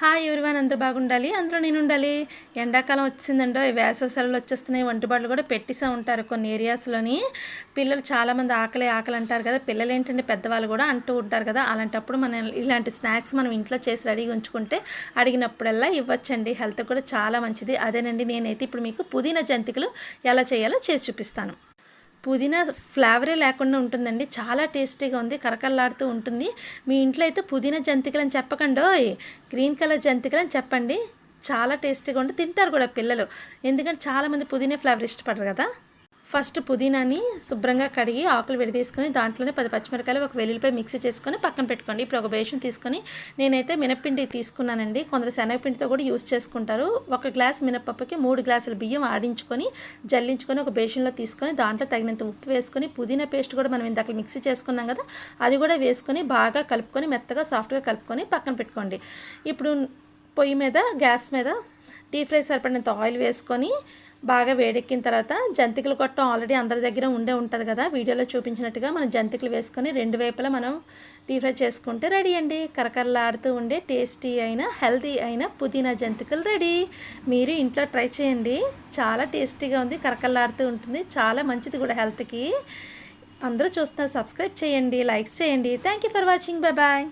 Hi everyone, అందరూ బాగుండాలి, అందులో నేను ఉండాలి. ఎండాకాలం వచ్చిందండో, వేసవి సెలవులు వచ్చేస్తున్నాయి. వంటపాట్లు కూడా పెట్టేసే ఉంటారు కొన్ని ఏరియాస్లోని. పిల్లలు చాలామంది ఆకలి ఆకలి అంటారు కదా. పిల్లలు ఏంటంటే పెద్దవాళ్ళు కూడా అంటూ ఉంటారు కదా. అలాంటప్పుడు మనం ఇలాంటి స్నాక్స్ మనం ఇంట్లో చేసి రెడీగా ఉంచుకుంటే అడిగినప్పుడల్లా ఇవ్వచ్చండి. హెల్త్ కూడా చాలా మంచిది. అదేనండి, నేనైతే ఇప్పుడు మీకు పుదీనా జంతికలు ఎలా చేయాలో చేసి చూపిస్తాను. పుదీనా ఫ్లేవరే లేకుండా ఉంటుందండి. చాలా టేస్టీగా ఉంది, కరకరలాడుతూ ఉంటుంది. మీ ఇంట్లో అయితే పుదీనా జంతికలు అని చెప్పకండోయ్, గ్రీన్ కలర్ జంతికలు అని చెప్పండి. చాలా టేస్టీగా ఉండి తింటారు కూడా పిల్లలు. ఎందుకంటే చాలామంది పుదీనా ఫ్లేవర్ ఇష్టపడరు కదా. ఫస్ట్ పుదీనాని శుభ్రంగా కడిగి ఆకులు విడదీసుకొని దాంట్లోనే 10 పచ్చిమిరకాయలు, ఒక వెల్లుల్లిపాయ మిక్సీ చేసుకొని పక్కన పెట్టుకోండి. ఇప్పుడు ఒక బేషన్ తీసుకొని నేనైతే మినప్పిండి తీసుకున్నానండి. కొందరు శనగపిండితో కూడా యూస్ చేసుకుంటారు. ఒక గ్లాస్ మినపప్పుకి 3 గ్లాసుల బియ్యం ఆడించుకొని జల్లించుకొని ఒక బేషన్లో తీసుకొని దాంట్లో తగినంత ఉప్పు వేసుకొని పుదీనా పేస్ట్ కూడా మనం ఇందాక మిక్సీ చేసుకున్నాం కదా, అది కూడా వేసుకొని బాగా కలుపుకొని మెత్తగా సాఫ్ట్గా కలుపుకొని పక్కన పెట్టుకోండి. ఇప్పుడు పొయ్యి మీద గ్యాస్ మీద డీప్ ఫ్రై సరిపడినంత ఆయిల్ వేసుకొని బాగా వేడెక్కిన తర్వాత జంతికలు కొట్టం ఆల్రెడీ అందరి దగ్గర ఉంటుంది కదా. వీడియోలో చూపించినట్టుగా మనం జంతికలు వేసుకొని 2 వైపులా మనం డీప్ ఫ్రై చేసుకుంటే రెడీ అండి. కరకరలాడుతూ ఉండే టేస్టీ అయిన హెల్తీ అయిన పుదీనా జంతికలు రెడీ. మీరు ఇంట్లో ట్రై చేయండి, చాలా టేస్టీగా ఉంది, కరకరలాడుతూ ఉంటుంది, చాలా మంచిది కూడా హెల్త్కి. అందరూ చూస్తున్నారు, సబ్స్క్రైబ్ చేయండి, లైక్స్ చేయండి. Thank you for watching. Bye bye.